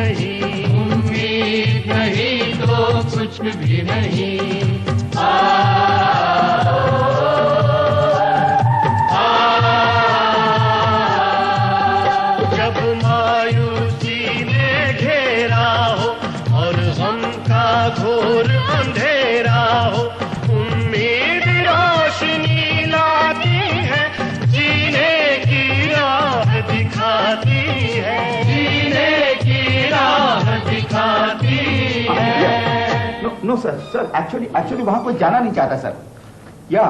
नहीं, उम्मीद नहीं तो कुछ भी नहीं। जब मायूसी ने घेरा हो और गम का घोर अंधेरा हो, उम्मीद रोशनी लाती है, जीने की राह दिखाती है, जीने की राह दिखाती है। नो सर, एक्चुअली वहां कोई जाना नहीं चाहता सर। या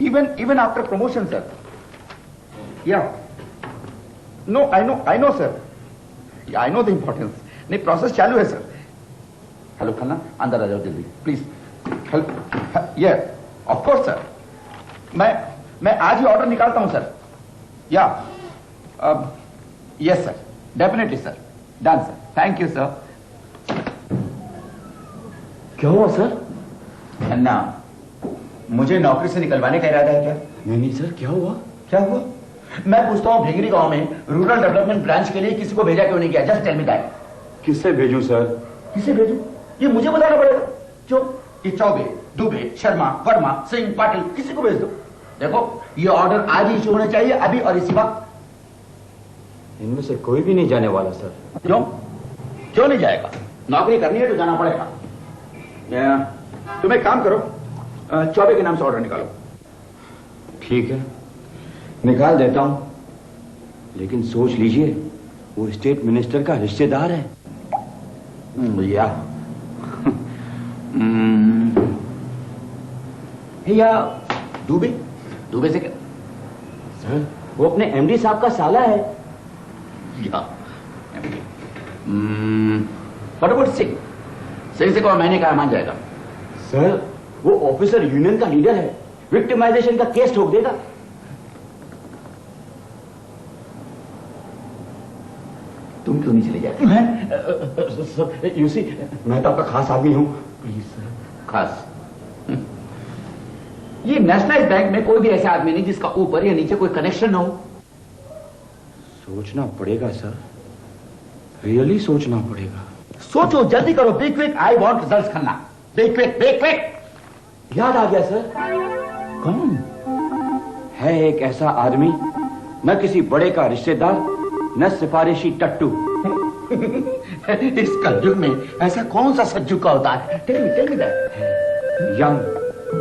even after promotion sir. Yeah no I know sir, I know the importance. नहीं, प्रोसेस चालू है सर। हेलो खन्ना, अंदर आ जाओ जल्दी प्लीज। हेलो, ये ऑफ कोर्स सर, मैं आज ही ऑर्डर निकालता हूं sir. Yeah yes sir, definitely sir, done sir, thank you sir. क्या हुआ सर? खन्ना, मुझे नौकरी से निकलवाने का इरादा है क्या? नहीं सर, क्या हुआ? क्या हुआ? मैं पूछता हूँ, भिंगरी गांव में रूरल डेवलपमेंट ब्रांच के लिए किसी को भेजा क्यों नहीं किया? Just tell me that. किससे भेजूं सर? किसे भेजूं? ये मुझे बताना पड़ेगा। जो ये चौबे, दुबे, शर्मा, वर्मा, सिंह, पाटिल, किसी को भेज दो। देखो, ये ऑर्डर आज ही इशू होना चाहिए, अभी और इसी वक्त। इनमें से कोई भी नहीं जाने वाला सर। क्यों नहीं जाएगा? नौकरी करनी है तो जाना पड़ेगा। तुम एक काम करो, चौबे के नाम से ऑर्डर निकालो। ठीक है, निकाल देता हूं, लेकिन सोच लीजिए वो स्टेट मिनिस्टर का रिश्तेदार है। या दुबे से क्या? सर, वो अपने एमडी साहब का साला है। सिंह से कहो मैंने कहा, मान जाएगा। सर, वो ऑफिसर यूनियन का लीडर है, विक्टिमाइजेशन का केस ठोक देगा। तुम क्यों नहीं चले जाते? मैं यूसी, मैं तो आपका खास आदमी हूं। Please sir. खास? ये नेशनलाइज बैंक में कोई भी ऐसा आदमी नहीं जिसका ऊपर या नीचे कोई कनेक्शन ना हो। सोचना पड़ेगा सर, रियली सोचना पड़ेगा। सोचो, जल्दी करो, be quick, I want results Khanna. Be quick. याद आ गया सर। कौन है? एक ऐसा आदमी, न किसी बड़े का रिश्तेदार, न सिफारिशी टट्टू। इस कलयुग में ऐसा कौन सा सज्जू का अवतार है? Tell me that. Young,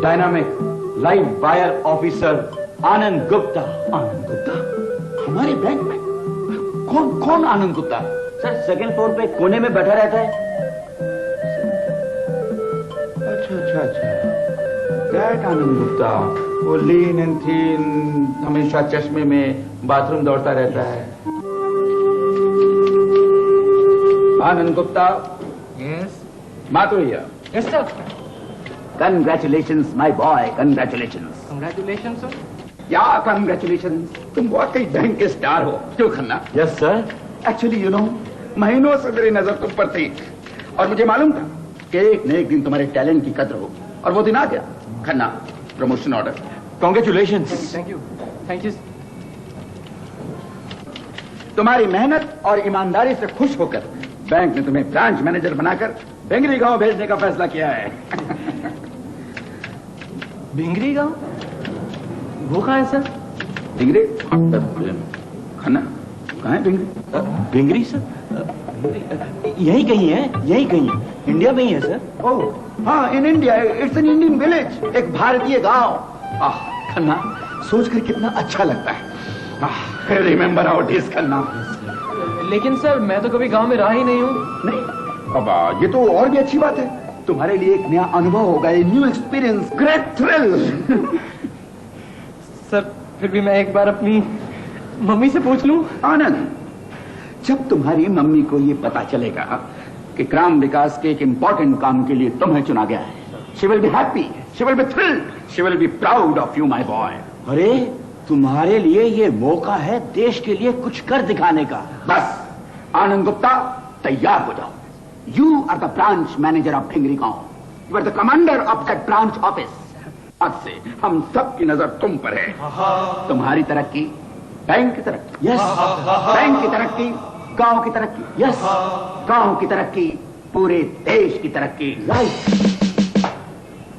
dynamic, live wire officer Anand Gupta. Anand Gupta हमारे बैंक में? कौन Anand Gupta? Sir, second floor पे कोने में बैठा रहता है। अच्छा, दैट आनंद गुप्ता, वो लीन एंड थीन, हमेशा चश्मे में बाथरूम दौड़ता रहता है। आनंद गुप्ता। यस माधुर्य। Yes sir. Congratulations, my boy, congratulations. Congratulations sir. या congratulations, तुम वाकई बैंक के स्टार हो। क्यों Khanna? Yes sir. Actually you know, महीनों से मेरी नजर तुम पर थी और मुझे मालूम था कि एक न एक दिन तुम्हारे टैलेंट की कद्र होगी, और वो दिन आ गया। Khanna, promotion order. Congratulations. Thank you. तुम्हारी मेहनत और ईमानदारी से खुश होकर बैंक ने तुम्हें ब्रांच मैनेजर बनाकर भिंगरी गांव भेजने का फैसला किया है। भिंगरी गांव? वो कहाँ है सर? भिंगरी? खन्ना, कहाँ है भिंगरी? भिंगरी सर, यही कहीं है, यही कहीं है, इंडिया में ही है सर। ओह हाँ, in India, it's an Indian village, एक भारतीय गांव। खन्ना, सोचकर कितना अच्छा लगता है। Remember our days Khanna. लेकिन सर, मैं तो कभी गांव में रहा ही नहीं हूँ। नहीं? अब ये तो और भी अच्छी बात है, तुम्हारे लिए एक नया अनुभव होगा, new experience, great thrill. Sir, फिर भी मैं एक बार अपनी मम्मी से पूछ लूं? आनंद, जब तुम्हारी मम्मी को ये पता चलेगा कि ग्राम विकास के एक इंपॉर्टेंट काम के लिए तुम्हें चुना गया है, she will be happy, she will be thrilled, she will be proud of you my boy. अरे, तुम्हारे लिए ये मौका है देश के लिए कुछ कर दिखाने का। बस आनंद गुप्ता, तैयार हो जाओ। You are the branch manager of Bhingri गांव, you are the commander of that branch office. आज से हम सब की नजर तुम पर है। तुम्हारी तरक्की, बैंक की तरक्की, यस, बैंक की तरक्की, गांव की तरक्की। यस, गांव की तरक्की, पूरे देश की तरक्की। राइट।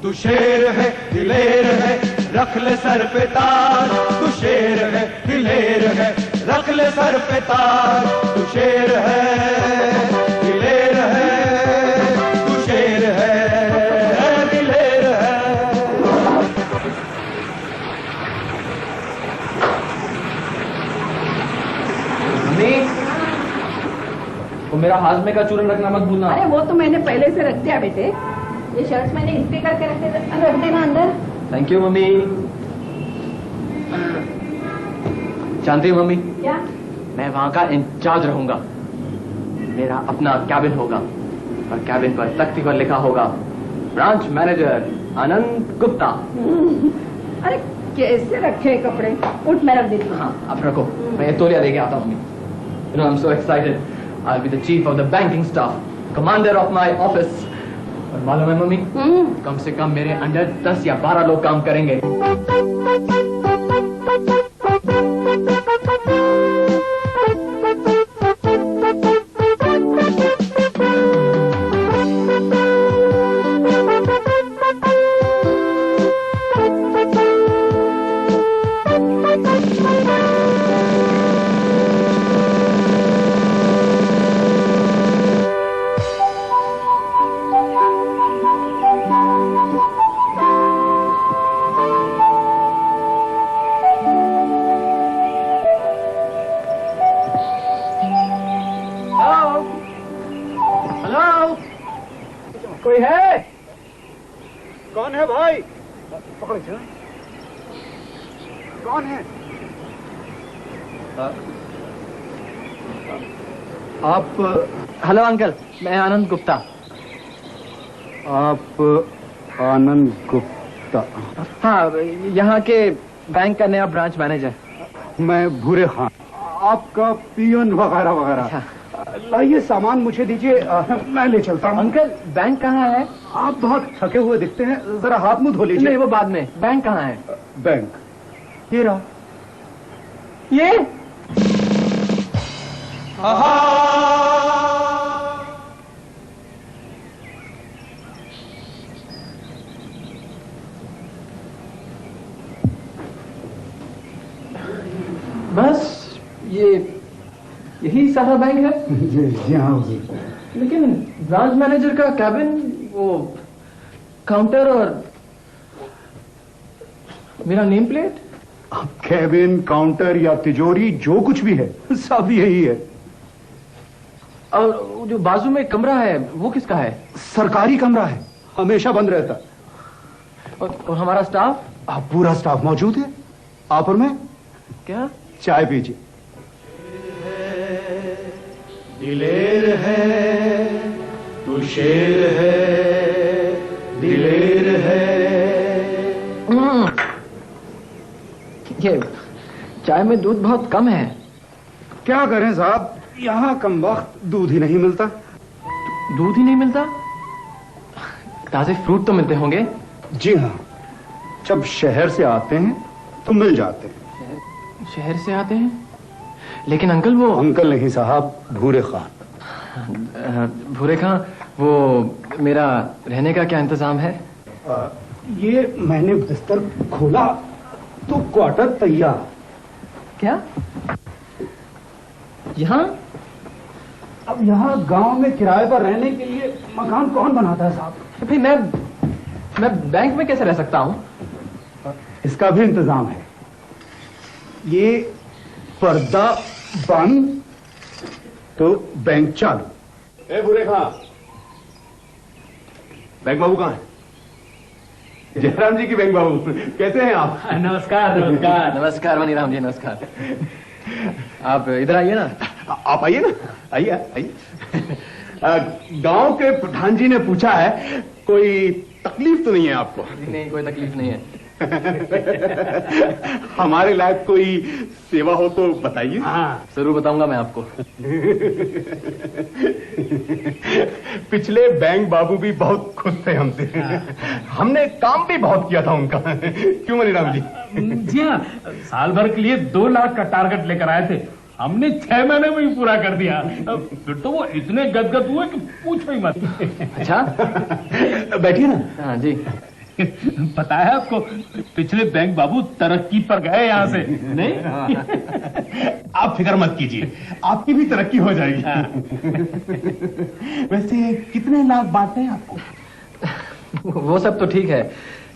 तू शेर है दिलेर है, रख ले सर पे ताज। तू शेर है दिलेर है, रख ले सर पे ताज। तू शेर है दिलेर है, तू शेर है दिलेर है। मम्मी, वो मेरा हाजमे का चूरन रखना मत भूलना। अरे वो तो मैंने पहले से रख दिया बेटे। ये शर्ट्स मैंने इस्त्री करके रख देना अंदर। Thank you mummy. जानती हो मम्मी, क्या? मैं वहां का इंचार्ज रहूंगा। मेरा अपना कैबिन होगा और कैबिन पर तख्ती पर लिखा होगा ब्रांच मैनेजर आनंद गुप्ता। अरे कैसे रखे कपड़े? उठ, मैं रख देती हूँ। हाँ, आप रखो, मैं ये तौलिया देके आता हूँ। You know, I'm so excited. I'll be the chief of the banking staff, commander of my office. और मालूम है मम्मी, कम से कम मेरे अंडर 10 या 12 लोग काम करेंगे। कोई है? कौन है भाई? पकड़ो चलो। कौन है? आप? हेलो अंकल, मैं आनंद गुप्ता। आप आनंद गुप्ता? हाँ, यहाँ के बैंक का नया ब्रांच मैनेजर। मैं भूरे खान, आपका पियन वगैरह वगैरह। लाइए सामान मुझे दीजिए, मैं ले चलता हूँ। अंकल, बैंक कहाँ है? आप बहुत थके हुए दिखते हैं, जरा हाथ मुंह धो लीजिए। नहीं, वो बाद में। बैंक कहाँ है? बैंक ये रहा। ये? बस यही सारा बैंक है? जी हाँ जी। लेकिन ब्रांच मैनेजर का कैबिन, वो काउंटर और मेरा नेम प्लेट। कैबिन, काउंटर या तिजोरी जो कुछ भी है सब यही है। और जो बाजू में कमरा है वो किसका है? सरकारी कमरा है, हमेशा बंद रहता। और हमारा स्टाफ? आप पूरा स्टाफ मौजूद है। आप और मैं क्या? चाय पीजिए। दिलेर है तू शेर है, दिलेर है। ये चाय में दूध बहुत कम है। क्या करें साहब, यहाँ कम वक्त दूध ही नहीं मिलता। दूध ही नहीं मिलता? ताजे फ्रूट तो मिलते होंगे। जी हाँ, जब शहर से आते हैं तो मिल जाते हैं। शहर से आते हैं? लेकिन अंकल वो... अंकल नहीं साहब, भूरे खान। भूरे खान, वो मेरा रहने का क्या इंतजाम है? ये मैंने बिस्तर खोला तो क्वार्टर तैयार। क्या? यहाँ? अब यहाँ गांव में किराए पर रहने के लिए मकान कौन बनाता है साहब? तो फिर मैं बैंक में कैसे रह सकता हूँ? इसका भी इंतजाम है। ये पर्दा बंद तो बैंक चालू। ए बुरे खां, बैंक बाबू कहाँ है? जयराम जी की बैंक बाबू, कैसे हैं आप? नमस्कार नमस्कार नमस्कार मनीराम जी, नमस्कार। आप इधर आइए ना। आप आइए ना, आइए आइए। गांव के प्रधान जी ने पूछा है, कोई तकलीफ तो नहीं है आपको? नहीं, कोई तकलीफ नहीं है। हमारे लायक कोई सेवा हो तो बताइए। हाँ, जरूर बताऊंगा मैं आपको। पिछले बैंक बाबू भी बहुत खुश थे हमसे। हमने काम भी बहुत किया था उनका। क्यों मनीराम जी? जी हाँ, साल भर के लिए 2 लाख का टारगेट लेकर आए थे हमने 6 महीने में ही पूरा कर दिया। फिर तो वो इतने गदगद हुए कि पूछो ही मत। अच्छा बैठिए ना। हाँ जी। पता है आपको, पिछले बैंक बाबू तरक्की पर गए यहाँ से। नहीं आप फिक्र मत कीजिए, आपकी भी तरक्की हो जाएगी। वैसे कितने लाख बांटते हैं आपको? वो सब तो ठीक है,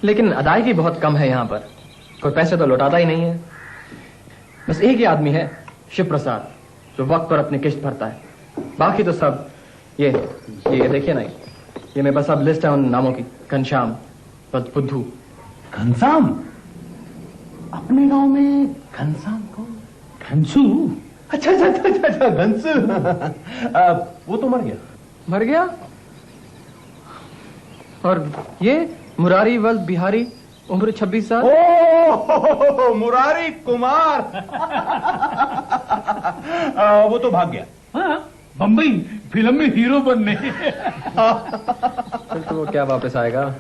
लेकिन अदायगी बहुत कम है यहाँ पर। कोई पैसे तो लौटाता ही नहीं है। बस एक ही आदमी है, शिव प्रसाद, जो वक्त पर अपनी किश्त भरता है। बाकी तो सब ये देखिए ना, ये मेरे पास अब लिस्ट है उन नामों की। घनश्याम, बुद्धू। घनश्याम? अपने गांव में घनश्याम को? घनसू? अच्छा घनसू। वो तो मर गया। और ये मुरारी वल्द बिहारी, उम्र 26 साल। ओ मुरारी कुमार। वो तो भाग गया। हाँ, बम्बई फिल्म में हीरो बनने। फिर तो वो क्या वापस आएगा।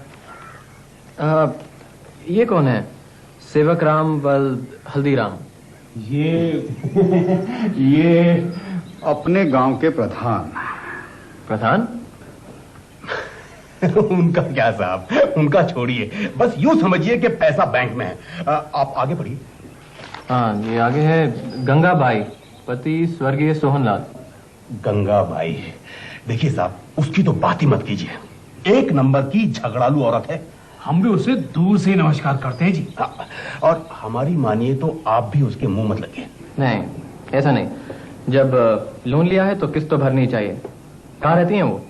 ये कौन है? सेवक राम वल्द हल्दीराम। ये अपने गांव के प्रधान। उनका क्या साहब, उनका छोड़िए, बस यूं समझिए कि पैसा बैंक में है। आप आगे बढ़िए। हाँ, ये आगे है गंगाबाई, पति स्वर्गीय सोहनलाल। गंगाबाई? देखिए साहब, उसकी तो बात ही मत कीजिए। 1 नंबर की झगड़ालू औरत है। हम भी उसे दूर से नमस्कार करते हैं जी। और हमारी मानिए तो आप भी उसके मुंह मत लगे। नहीं, ऐसा नहीं। जब लोन लिया है तो किस्त तो भरनी चाहिए। कहाँ रहती हैं वो?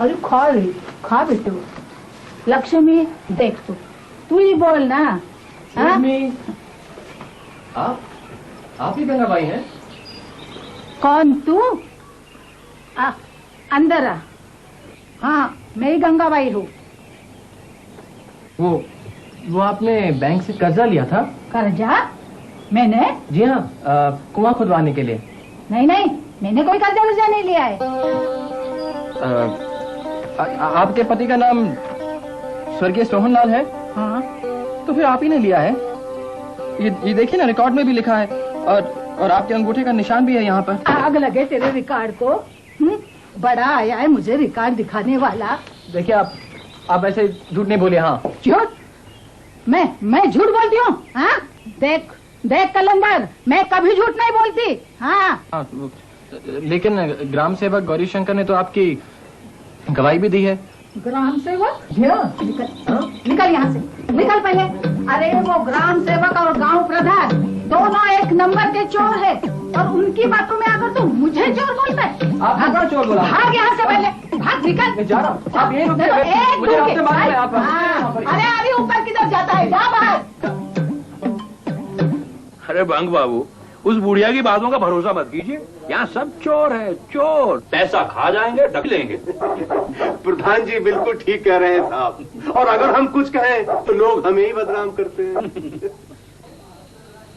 अरे खा बेटू। लक्ष्मी देख, तू ही बोल ना। आप ही गंगाबाई हैं? कौन तू? अंदर आ। हाँ, मैं ही गंगाबाई हूँ। वो आपने बैंक से कर्जा लिया था? कर्जा? मैंने? जी हाँ, कुआं खुदवाने के लिए। नहीं, मैंने कोई कर्जा नहीं लिया है। आपके पति का नाम स्वर्गीय सोहनलाल है? हाँ। तो फिर आप ही ने लिया है। ये देखिए ना, रिकॉर्ड में भी लिखा है, और आपके अंगूठे का निशान भी है यहाँ पर। आग लगे तेरे रिकॉर्ड को। बड़ा आया है मुझे रिकॉर्ड दिखाने वाला। देखिए, आप ऐसे झूठ नहीं बोलिए। हाँ, झूठ? मैं झूठ बोलती हूँ? हाँ, देख कलंदर, मैं कभी झूठ नहीं बोलती। हाँ। लेकिन ग्राम सेवक गौरी शंकर ने तो आपकी गवाही भी दी है। ग्राम सेवक? निकल यहाँ से, निकल पहले। अरे वो ग्राम सेवक और गांव प्रधान दोनों 1 नंबर के चोर है, और उनकी बातों में आकर तो मुझे चोर बोलता है। आप चोर बोला? भाग यहाँ से पहले, भाग, निकल। मैं जा रहा हूँ। आप यहीं रुकिए, मुझे आपसे बात है आप। अरे अभी ऊपर किधर जाता है? जा बाहर। अरे बंग बाबू, उस बुढ़िया की बातों का भरोसा मत कीजिए। यहाँ सब चोर है, चोर। पैसा खा जाएंगे, ढक लेंगे। प्रधान जी बिल्कुल ठीक कह रहे हैं साहब, और अगर हम कुछ कहें तो लोग हमें ही बदनाम करते हैं।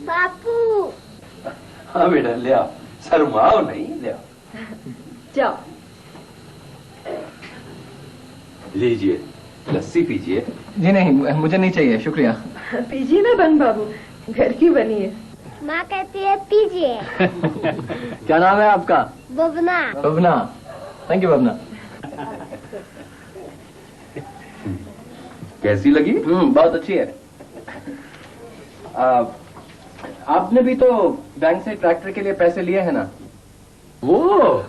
बापू। हाँ बेटा, ले आओ, शर्माओ नहीं, ले आओ। जाओ, लीजिए, लस्सी पीजिए। जी नहीं, मुझे नहीं चाहिए, शुक्रिया। पीजिए ना बंग बाबू, घर की बनी है। माँ कहती है पीजिए। क्या नाम है आपका? बबना। बबना, थैंक यू बबना। कैसी लगी? बहुत अच्छी है। आपने भी तो बैंक से ट्रैक्टर के लिए पैसे लिए हैं ना? वो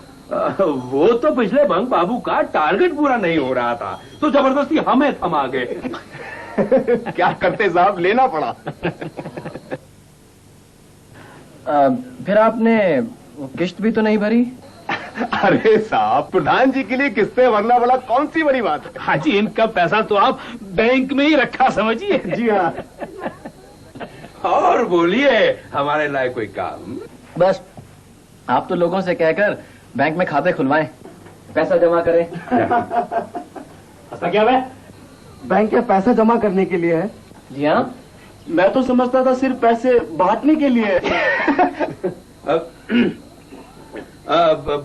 तो पिछले बंग बाबू का टारगेट पूरा नहीं हो रहा था, तो जबरदस्ती हमें थमा गए। क्या करते साहब, लेना पड़ा। फिर आपने किश्त भी तो नहीं भरी? अरे साहब, प्रधान जी के लिए किस्तें भरना बड़ा कौन सी बड़ी बात है। हाँ जी, इनका पैसा तो आप बैंक में ही रखा समझिए। जी हाँ। और बोलिए, हमारे लायक कोई काम? बस आप तो लोगों से कहकर बैंक में खाते खुलवाएं, पैसा जमा करें। ऐसा क्या है? बैंक में पैसा जमा करने के लिए है। जी हाँ, मैं तो समझता था सिर्फ पैसे बांटने के लिए।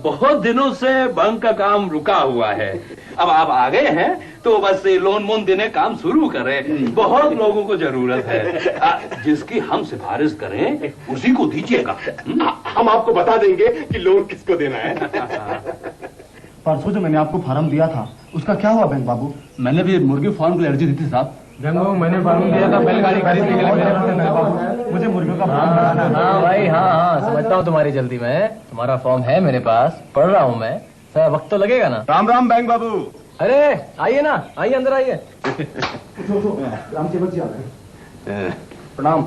बहुत दिनों से बैंक का काम रुका हुआ है। अब आप आ गए हैं तो बस लोन मोन देने काम शुरू करें। बहुत लोगों को जरूरत है। जिसकी हम सिफारिश करें उसी को दीजिएगा। हम आपको बता देंगे कि लोन किसको देना है। परसों जो मैंने आपको फार्म दिया था उसका क्या हुआ बैंक बाबू? मैंने भी मुर्गी फार्म के लिए अर्जी दी थी साहब। मैंने फार्म दिया था बैलगाड़ी खरीदने के लिए। मुझे मुर्गियों का फार्म बनाना है। हाँ भाई, हाँ समझता हूँ तुम्हारी जल्दी में। तुम्हारा फॉर्म है मेरे पास, पढ़ रहा हूँ मैं। सर वक्त तो लगेगा ना। राम राम बैंक बाबू। अरे आइए ना, आइए अंदर आइए। राम सेवक जी आ गए। प्रणाम।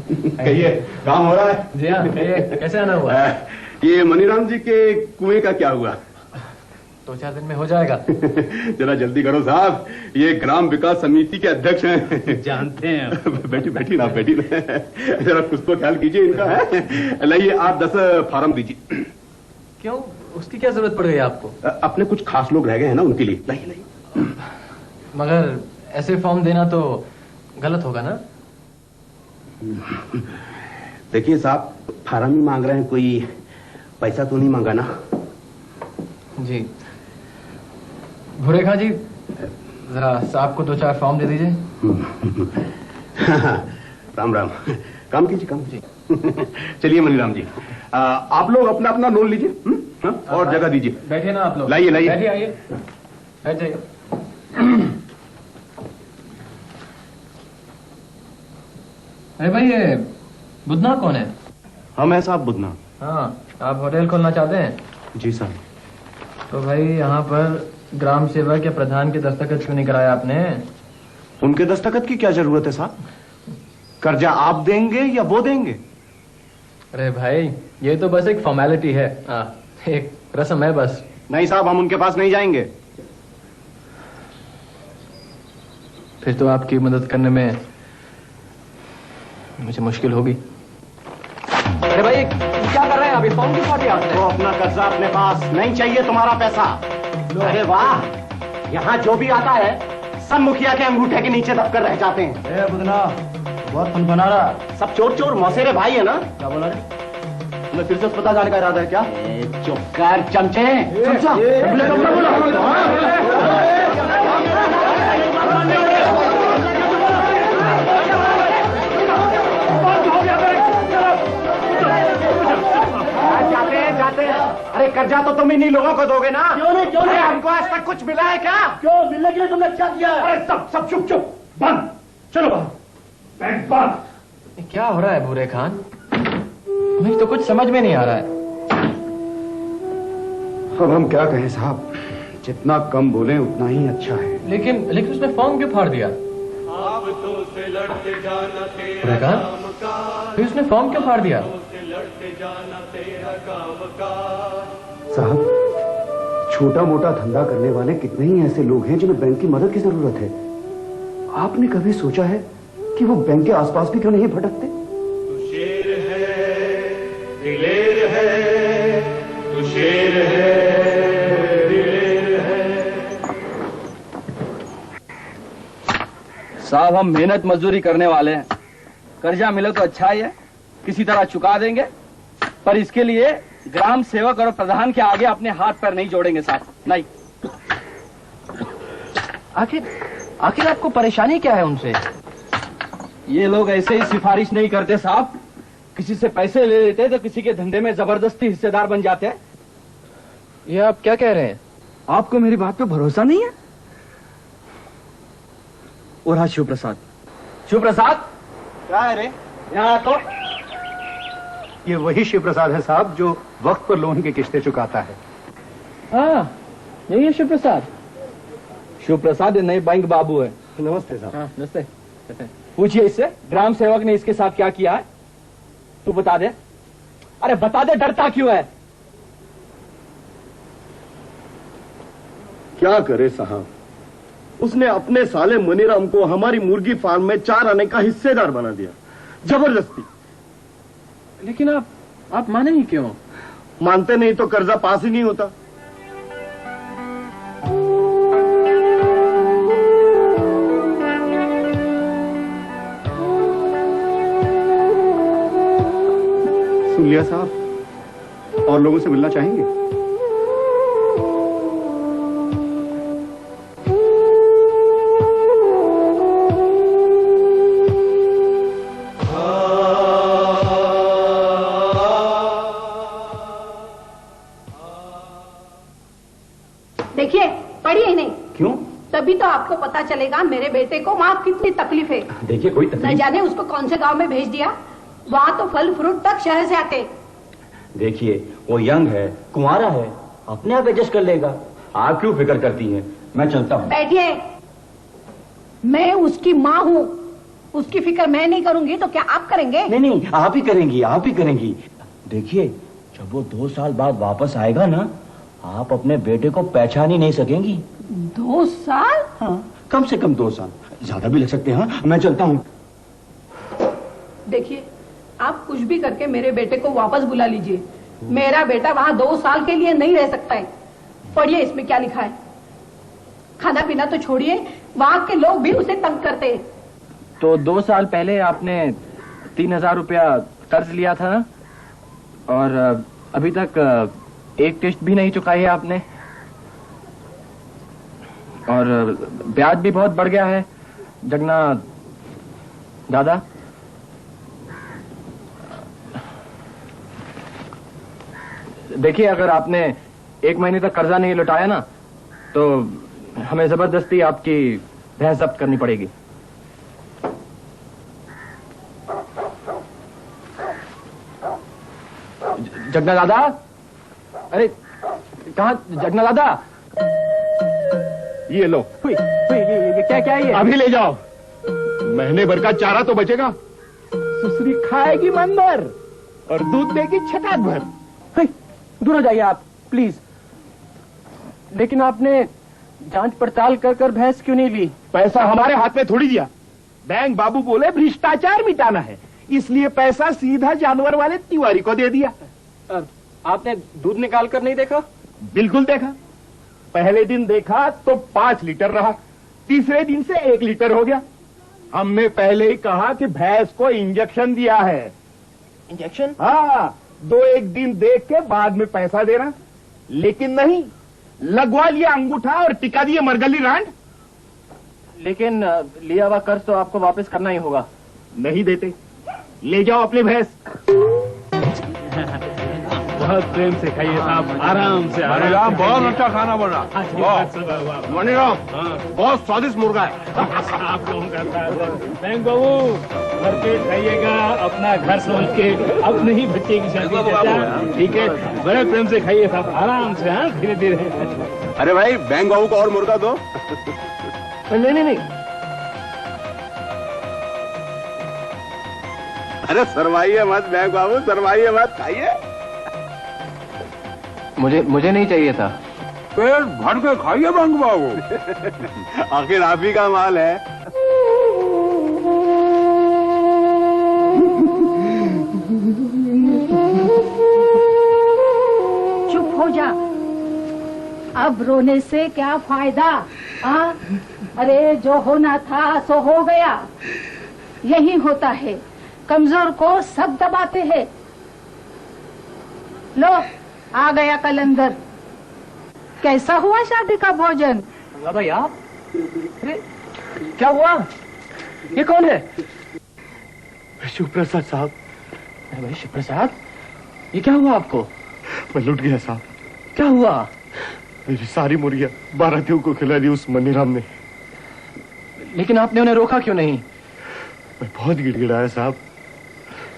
कहिए काम हो रहा है? जी हाँ, कहिए कैसे आना हुआ? ये मनीराम जी के कुएं का क्या हुआ? 2-4 दिन में हो जाएगा। जरा जल्दी करो साहब, ये ग्राम विकास समिति के अध्यक्ष हैं। जानते हैं। बैठी ना जरा कुछ तो ख्याल कीजिए इनका है। लाइए आप 10 फार्म दीजिए। क्यों, उसकी क्या जरूरत पड़ गई आपको? अपने कुछ खास लोग रह गए हैं ना, उनके लिए। लाइए। मगर ऐसे फॉर्म देना तो गलत होगा ना? देखिए साहब, फार्म ही मांग रहे हैं, कोई पैसा तो नहीं मांगा ना? जी भूरे खां जी, जरा साहब को 2-4 फॉर्म दे दीजिए। राम राम। काम कीजिए। चलिए मनीराम जी, आप लोग अपना अपना लोन लीजिए और जगह दीजिए। बैठिए ना आप लोग। लाइए बैठिए, आइए बैठ जाइए। अरे भाई, ये बुधना कौन है? हम है साहब बुधना। हाँ, आप होटल खोलना चाहते हैं? जी सर। तो भाई यहाँ पर ग्राम सेवक या प्रधान के दस्तखत क्यों नहीं कराया आपने? उनके दस्तखत की क्या जरूरत है साहब? कर्जा आप देंगे या वो देंगे? अरे भाई, ये तो बस एक फॉर्मेलिटी है, एक रस्म है बस। नहीं साहब, हम उनके पास नहीं जाएंगे। फिर तो आपकी मदद करने में मुझे मुश्किल होगी। अरे भाई, क्या कर रहे हैं अभी? फॉर्म क्यों दिया आपने? तो अपना कर्जा अपने पास, नहीं चाहिए तुम्हारा पैसा। अरे वाह, यहाँ जो भी आता है सब मुखिया के अंगूठे के नीचे दबकर रह जाते हैं। बुधना बहुत फन बना रहा। सब चोर चोर मौसेरे भाई है ना? क्या बोला रे? तुम्हें फिर से अस्पताल जाने का इरादा है क्या? चुप कर चमचे। जाते अरे कर्जा तो तुम इन्हीं लोगों को दोगे ना? क्यों नहीं? हमको आज तक कुछ मिला है क्या? क्यों मिलने के लिए तुमने क्या किया? अरे सब चुप बंद। चलो बाहर। क्या हो रहा है भूरे खान? मुझे तो कुछ समझ में नहीं आ रहा है। अब हम क्या कहें साहब, जितना कम बोले उतना ही अच्छा है। लेकिन उसने फॉर्म क्यों फाड़ दिया? भूरे खान, फिर उसने फॉर्म क्यों फाड़ दिया? साहब, छोटा मोटा धंधा करने वाले कितने ही ऐसे लोग हैं जिन्हें बैंक की मदद की जरूरत है। आपने कभी सोचा है कि वो बैंक के आसपास भी क्यों नहीं भटकते? तू शेर है, दिलेर है, तू शेर है, दिलेर है। साहब, हम मेहनत मजदूरी करने वाले हैं। कर्जा मिले तो अच्छा ही है, किसी तरह चुका देंगे, पर इसके लिए ग्राम सेवक और प्रधान के आगे अपने हाथ पैर नहीं जोड़ेंगे साहब, नहीं। आखिर आपको परेशानी क्या है उनसे? ये लोग ऐसे ही सिफारिश नहीं करते साहब, किसी से पैसे ले लेते तो किसी के धंधे में जबरदस्ती हिस्सेदार बन जाते हैं। ये आप क्या कह रहे हैं? आपको मेरी बात पे भरोसा नहीं है? और हाँ, शिव प्रसाद क्या है रे? यहाँ तो ये वही शिव प्रसाद है साहब जो वक्त पर लोन की किस्तें चुकाता है। हाँ, यही है शिव प्रसाद ये नए बैंक बाबू है। नमस्ते साहब। हाँ, नमस्ते। पूछिए इससे, ग्राम सेवक ने इसके साथ क्या किया है? तू बता दे। अरे बता दे, डरता क्यों है? क्या करे साहब, उसने अपने साले मनीराम को हमारी मुर्गी फार्म में 4 आने का हिस्सेदार बना दिया, जबरदस्ती। लेकिन आप माने ही क्यों? मानते नहीं तो कर्जा पास ही नहीं होता। सुन लिया साहब, और लोगों से मिलना चाहेंगे? तभी तो आपको पता चलेगा मेरे बेटे को वहाँ कितनी तकलीफ है। देखिए कोई न तकलीफ। जाने उसको कौन से गांव में भेज दिया, वहाँ तो फल फ्रूट तक शहर से आते। देखिए वो यंग है, कुंवारा है, अपने आप एडजस्ट कर लेगा। आप क्यों फिक्र करती हैं? मैं चलता हूँ। बैठिए, मैं उसकी माँ हूँ, उसकी फिक्र मैं नहीं करूंगी तो क्या आप करेंगे? नहीं नहीं, आप ही करेंगी, आप ही करेंगी। देखिए जब वो 2 साल बाद वापस आएगा ना, आप अपने बेटे को पहचान ही नहीं सकेंगी। 2 साल? हाँ, कम से कम 2 साल, ज्यादा भी लग सकते हैं। हाँ, मैं चलता हूँ। देखिए आप कुछ भी करके मेरे बेटे को वापस बुला लीजिए। मेरा बेटा वहाँ 2 साल के लिए नहीं रह सकता है। पढ़िए इसमें क्या लिखा है। खाना पीना तो छोड़िए, वहाँ के लोग भी उसे तंग करते हैं। तो 2 साल पहले आपने 3000 रुपया कर्ज लिया था ना, और अभी तक एक टेस्ट भी नहीं चुकाई है आपने, और ब्याज भी बहुत बढ़ गया है जगन्नाथ दादा। देखिए अगर आपने 1 महीने तक कर्जा नहीं लौटाया ना, तो हमें जबरदस्ती आपकी भैंस जब्त करनी पड़ेगी। जगन्नाथ दादा, अरे कहाँ जगन्नाथ दादा? ये लो। ये क्या है ये? अभी ले जाओ, महीने भर का चारा तो बचेगा। सुसरी खाएगी मन भर और दूध देगी छटाक भर। दूर हो जाइए आप प्लीज। लेकिन आपने जांच पड़ताल कर कर भैंस क्यों नहीं ली? पैसा हमारे हाथ में थोड़ी दिया। बैंक बाबू बोले भ्रष्टाचार मिटाना है, इसलिए पैसा सीधा जानवर वाले तिवारी को दे दिया। आपने दूध निकाल कर नहीं देखा? बिल्कुल देखा। पहले दिन देखा तो 5 लीटर रहा, तीसरे दिन से 1 लीटर हो गया। हमने पहले ही कहा कि भैंस को इंजेक्शन दिया है। इंजेक्शन? हाँ, 2-1 दिन देख के बाद में पैसा देना, लेकिन नहीं, लगवा लिया अंगूठा और टिका दिए मरगली रांड। लेकिन लिया हुआ कर्ज तो आपको वापस करना ही होगा। नहीं देते, ले जाओ अपनी भैंस। बहुत प्रेम से खाइए साहब, आराम से। मणिराम बहुत अच्छा खाना बन रहा। मणिराम बहुत स्वादिष्ट मुर्गा है। आप लोगों का बैंक बाबू भरपेट खाइएगा, अपना घर समझ के। अपने ही बच्चे की शादी, ठीक है? बड़े प्रेम से खाइए साहब, आराम से। हाँ, धीरे धीरे। अरे भाई बैंक बाबू को और मुर्गा दो। नहीं। अरे सरवाइए मत बैंक बाबू, सरवाइए मत, खाइए। मुझे नहीं चाहिए था। पेट भर के खाइए बैंक बाबू। आखिर आप ही का माल है। चुप हो जा, अब रोने से क्या फायदा? हाँ, अरे जो होना था सो हो गया। यही होता है, कमजोर को सब दबाते हैं। लो आ गया कलंदर। कैसा हुआ शादी का भोजन? भाई आप? अरे क्या हुआ? ये कौन है? शिवप्रसाद साहब। भाई शिवप्रसाद, ये क्या हुआ आपको? मैं लुट गया साहब। क्या हुआ? मेरी सारी मुर्गियां बारातियों को खिला दी उस मनीराम ने। लेकिन आपने उन्हें रोका क्यों नहीं? मैं बहुत गिड़गिड़ाया साहब,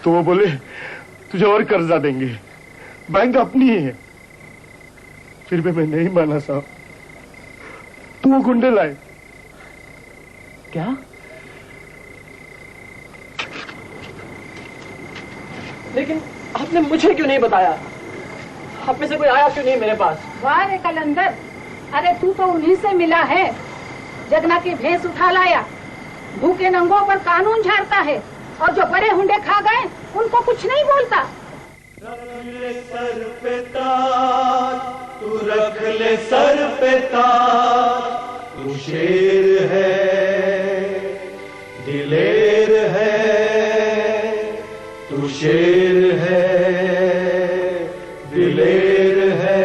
तो वो बोले तुझे और कर्जा देंगे, बैंक अपनी ही है। फिर भी मैं नहीं माना साहब, तो वो गुंडे लाए। क्या? लेकिन आपने मुझे क्यों नहीं बताया? आप में से कोई आया क्यों नहीं मेरे पास? वाह रे कलंदर, अरे तू तो उन्हीं से मिला है। जगना की भैंस उठा लाया, भूखे नंगों पर कानून झाड़ता है, और जो बड़े हुंडे खा गए उनको कुछ नहीं बोलता। रख ले सर पे ताज, तू रख ले सर पे ताज। तू शेर है, दिलेर है, तू शेर है, दिलेर है।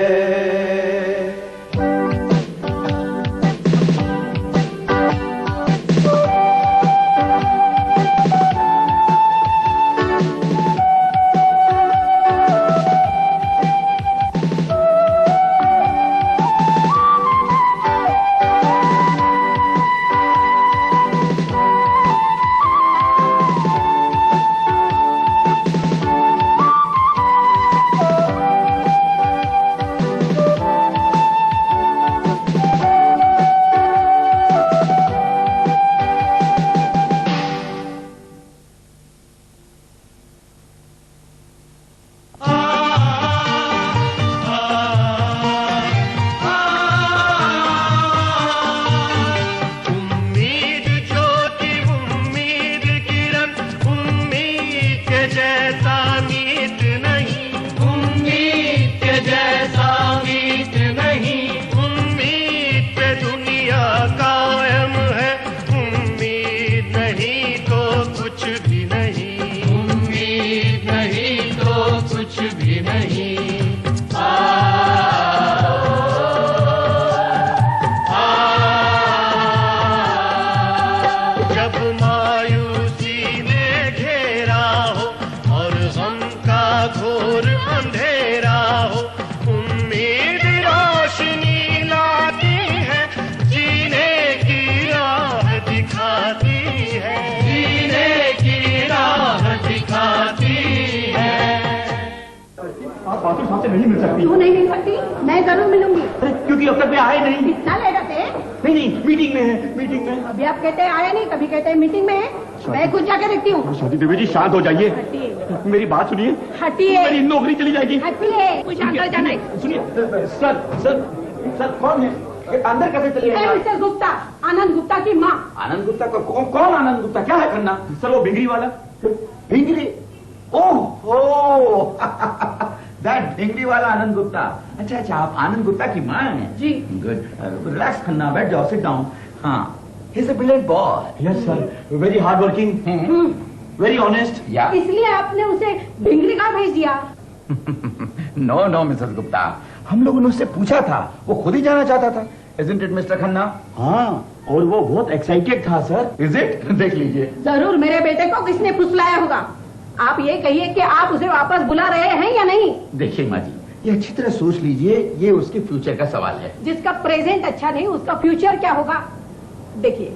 घोर अंधेरा हो, उम्मीद रोशनी लाती है, जीने की राह दिखाती है, जीने की राह दिखाती है। आप बातों साहब से नहीं मिल सकती। क्यों नहीं मिल सकती? मैं जरूर मिलूंगी। क्योंकि अब तक वे आए नहीं। कितना लेट थे? नहीं, मीटिंग में है, मीटिंग में। अभी आप कहते हैं आए नहीं, कभी कहते हैं मीटिंग में है। मैं खुद जाके देखती हूँ। शादी देवी जी शांत हो जाइए, मेरी बात सुनिए। हटिए, मेरी नौकरी चली जाएगी। हटिए, मुझे अंदर जाना है। सुनिए सर कौन है? ये अंदर कैसे चले गए? मिस्टर गुप्ता, आनंद गुप्ता की माँ। आनंद गुप्ता को कौन आनंद गुप्ता? क्या है करना? सर वो भिंगरी वाला। भिंगरी? ओह दैट भिंगरी वाला आनंद गुप्ता। अच्छा आप आनंद गुप्ता की माँ हैं? जी। गुड, रिलैक्स खन्ना, बैठ जाओ, सिट डाउन। हाँ, he is a brilliant boy. Yes sir, very hard working, very honest. या इसलिए आपने उसे भिंगरी का भेज दिया? नो मिसेस गुप्ता, हम लोगों ने उससे पूछा था, वो खुद ही जाना चाहता था। Isn't it, mister Khanna? हाँ, और वो बहुत एक्साइटेड था सर। Is it? देख लीजिए। जरूर मेरे बेटे को किसने फुसलाया होगा। आप ये कहिए कि आप उसे वापस बुला रहे हैं या नहीं? देखिए माँ जी, ये अच्छी तरह सोच लीजिए, ये उसके फ्यूचर का सवाल है। जिसका प्रेजेंट अच्छा नहीं, उसका फ्यूचर क्या होगा? देखिए,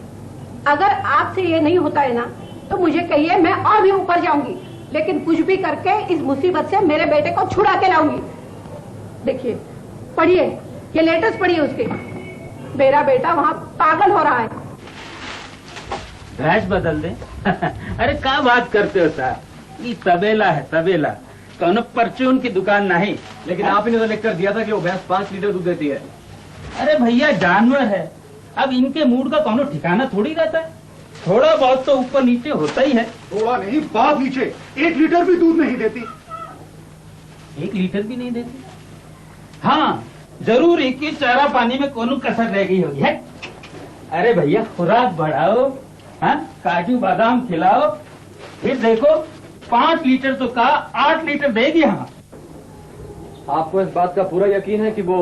अगर आपसे ये नहीं होता है ना, तो मुझे कहिए, मैं और भी ऊपर जाऊंगी, लेकिन कुछ भी करके इस मुसीबत से मेरे बेटे को छुड़ा के लाऊंगी। देखिए, पढ़िए, ये लेटर्स पढ़िए उसके। मेरा बेटा वहाँ पागल हो रहा है। भैंस बदल दे? अरे क्या बात करते हो साहब, ये तबेला है, तबेला, कौन परचून की दुकान नहीं। लेकिन आप ही ने तो लिख कर दिया था कि वो भैंस 5 लीटर दूध देती है। अरे भैया जानवर है, अब इनके मूड का कौन ठिकाना थोड़ी रहता है, थोड़ा बहुत तो ऊपर नीचे होता ही है। थोड़ा नहीं, बहुत नीचे, 1 लीटर भी दूध नहीं देती। 1 लीटर भी नहीं देती? हाँ जरूर, एक ही चारा पानी में कोनो कसर रह गई होगी है। अरे भैया खुराक बढ़ाओ, हाँ, काजू बादाम खिलाओ, फिर देखो 5 लीटर तो का 8 लीटर देगी। हाँ, आपको इस बात का पूरा यकीन है कि वो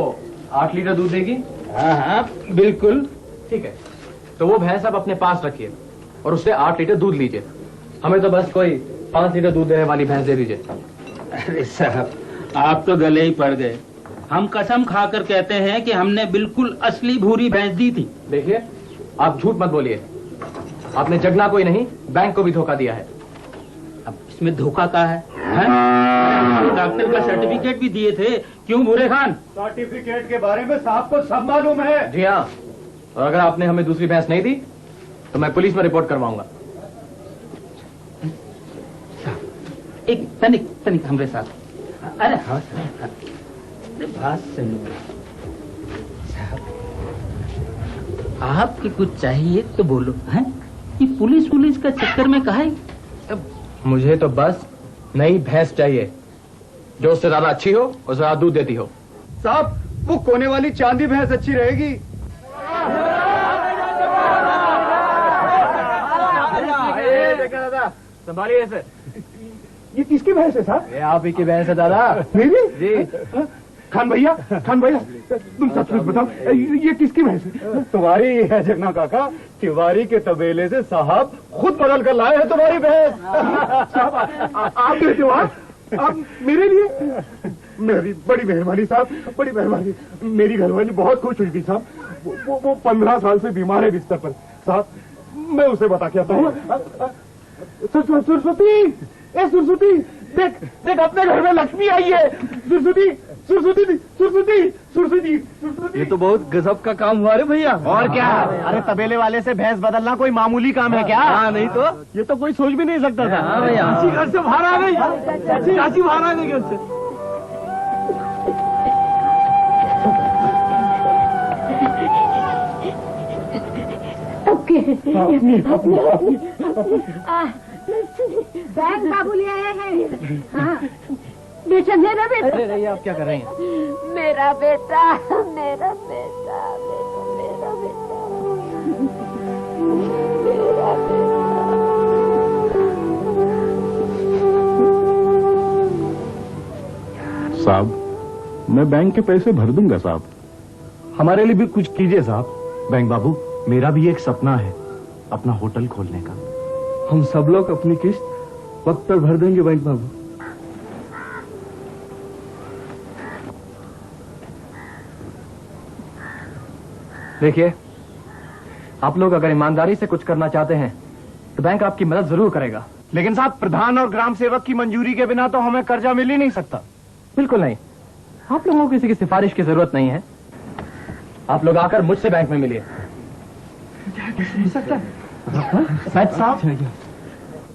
8 लीटर दूध देगी? हाँ बिल्कुल। ठीक है, तो वो भैंस आप अपने पास रखिए और उससे 8 लीटर दूध लीजिए। हमें तो बस कोई 5 लीटर दूध देने वाली भैंस दे दीजिए। अरे साहब, आप तो गले ही पड़ गए। हम कसम खाकर कहते हैं कि हमने बिल्कुल असली भूरी भैंस दी थी। देखिए, आप झूठ मत बोलिए। आपने जगना कोई नहीं, बैंक को भी धोखा दिया है। अब इसमें धोखा का है? डॉक्टर का सर्टिफिकेट भी दिए थे, क्यों बुरे खान? सर्टिफिकेट के बारे में साहब को सब मालूम है। जी हाँ, और अगर आपने हमें दूसरी भैंस नहीं दी तो मैं पुलिस में रिपोर्ट करवाऊंगा। एक तनिक हमरे साथ। अरे हाँ बात सुनो साहब, आपकी कुछ चाहिए तो बोलो। हैं, ये पुलिस का चक्कर में कहा है? मुझे तो बस नई भैंस चाहिए, जो उससे ज्यादा अच्छी हो और ज्यादा दूध देती हो। साहब, वो कोने वाली चांदी भैंस अच्छी रहेगी। देखा दादा, संभालिए इसे। ये किसकी भैंस है साहब? ये आप ही की भैंस है दादा। मेरी? जी। खान भैया, तुम सच बताओ, ये किसकी भैंस है? तुम्हारी है जगना काका, तिवारी के तबेले से साहब खुद बदल कर लाए हैं तुम्हारी भैंस। साहब, आप देते हो? आप मेरे लिए? मेरी बड़ी मेहरबानी साहब, बड़ी मेहरबानी। मेरी घरवाली बहुत खुश हुई थी साहब। वो 15 साल से बीमार है बिस्तर पर साहब। मैं उसे बता के आता हूँ। सरस्वती, ए सरस्वती, देख अपने घर में लक्ष्मी आई है। सरस्वती। ये तो बहुत गजब का काम हुआ रे भैया। और क्या? अरे तबेले वाले से भैंस बदलना कोई मामूली काम है क्या? हाँ, नहीं तो ये तो कोई सोच भी नहीं सकता था। हाँ भैया, घर से बाहर आ गई, चाची बाहर आ गई घर से। बैंक बाबू ले आए हैं। हाँ, बेटा, मेरा बेटा। अरे नहीं, आप क्या कर रही हैं? मेरा बेटा, मेरा बेटा, मेरा बेटा। साहब, मैं बैंक के पैसे भर दूंगा साहब। हमारे लिए भी कुछ कीजिए साहब। बैंक बाबू, मेरा भी एक सपना है, अपना होटल खोलने का। हम सब लोग अपनी किस्त वक्त पर भर देंगे बैंक बाबू। देखिए, आप लोग अगर ईमानदारी से कुछ करना चाहते हैं तो बैंक आपकी मदद जरूर करेगा। लेकिन साहब, प्रधान और ग्राम सेवक की मंजूरी के बिना तो हमें कर्जा मिल ही नहीं सकता। बिल्कुल नहीं, आप लोगों को किसी की सिफारिश की जरूरत नहीं है। आप लोग आकर मुझसे बैंक में मिलिए। साहब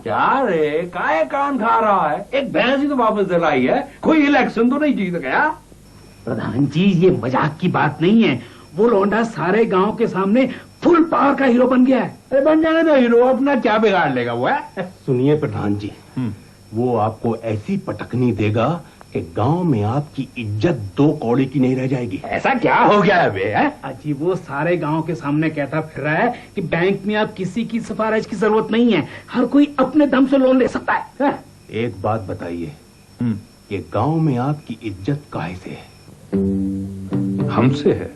क्या रे, काय कान खा रहा है? एक भैंस ही तो वापस दिलाई है, कोई इलेक्शन तो नहीं जीत गया। प्रधान जी, ये मजाक की बात नहीं है। वो लौंडा सारे गांव के सामने फुल पावर का हीरो बन गया है। अरे बन जाने दो हीरो, अपना क्या बिगाड़ लेगा वो है? सुनिए प्रधान जी, वो आपको ऐसी पटकनी देगा कि गांव में आपकी इज्जत 2 कौड़ी की नहीं रह जाएगी। ऐसा क्या हो गया है बे? अजी, वो सारे गांव के सामने कहता फिर रहा है कि बैंक में आप किसी की सिफारिश की जरूरत नहीं है, हर कोई अपने दम से लोन ले सकता है। एक बात बताइए, ये गांव में आपकी इज्जत काहे से है? हमसे है?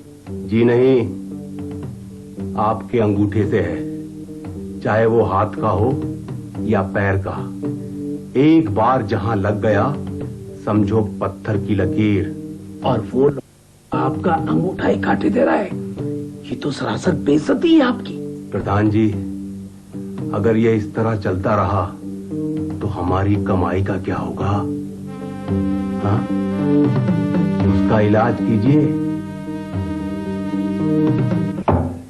जी नहीं, आपके अंगूठे से है। चाहे वो हाथ का हो या पैर का, एक बार जहां लग गया समझो पत्थर की लकीर। और वो आपका अंगूठा ही काटे दे रहा है। ये तो सरासर बेइज्जती है आपकी। प्रधान जी, अगर ये इस तरह चलता रहा तो हमारी कमाई का क्या होगा? हाँ, उसका इलाज कीजिए।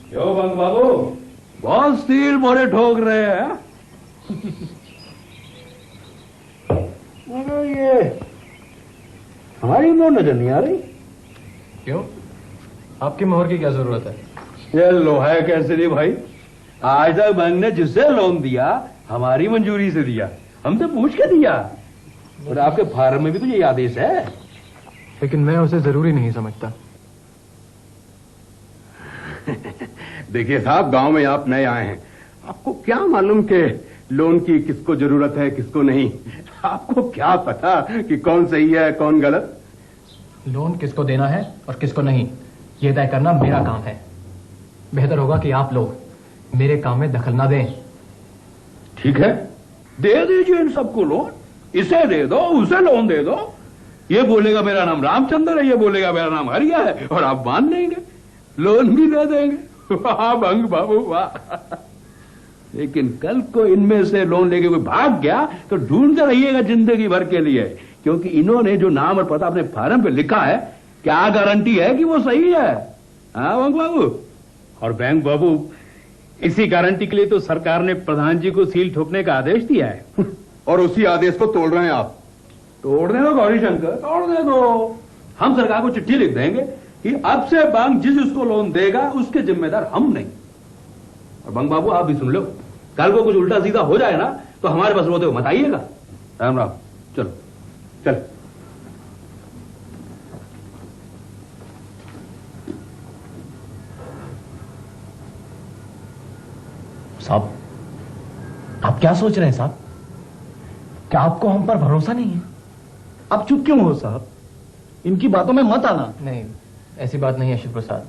क्यों बंग बाबू, बहुत स्टील बोरे ठोक रहे हैं? मगर ये हमारी मोहर नजर नहीं आ रही। क्यों, आपकी मोहर की क्या जरूरत है? ये लोहा है कैसे दी भाई? आज तक बैंक ने जिससे लोन दिया हमारी मंजूरी से दिया, हमसे पूछ के दिया। और आपके फार्म में भी तो यही आदेश है। लेकिन मैं उसे जरूरी नहीं समझता। देखिए साहब, गांव में आप नए आए हैं, आपको क्या मालूम कि लोन की किसको जरूरत है किसको नहीं? आपको क्या पता कि कौन सही है कौन गलत? लोन किसको देना है और किसको नहीं, यह तय करना मेरा काम है। बेहतर होगा कि आप लोग मेरे काम में दखल ना दें। ठीक है, दे दीजिए इन सबको लोन। इसे दे दो, उसे लोन दे दो। ये बोलेगा मेरा नाम रामचंद्र है, ये बोलेगा मेरा नाम हरिया है, और आप मान लेंगे, लोन भी दे देंगे। वाह बंग बाबू वाह। लेकिन कल को इनमें से लोन लेके कोई भाग गया तो ढूंढते रहिएगा जिंदगी भर के लिए, क्योंकि इन्होंने जो नाम और पता अपने फार्म पे लिखा है, क्या गारंटी है कि वो सही है? हाँ बंग बाबू। और बैंक बाबू, इसी गारंटी के लिए तो सरकार ने प्रधान जी को सील ठोकने का आदेश दिया है। और उसी आदेश को तोड़ रहे हैं आप। तोड़ने दो गौरी शंकर, तोड़ने दो। हम सरकार को चिट्ठी लिख देंगे कि अब से बैंक जिस उसको लोन देगा उसके जिम्मेदार हम नहीं। और बंग बाबू आप भी सुन लो, कल को कुछ उल्टा सीधा हो जाए ना तो हमारे पास रोते हो मत आइएगा। राम राम। चलो चल। साहब, आप क्या सोच रहे हैं साहब? क्या आपको हम पर भरोसा नहीं है? आप चुप क्यों हो साहब? इनकी बातों में मत आना। नहीं, ऐसी बात नहीं है शिव प्रसाद।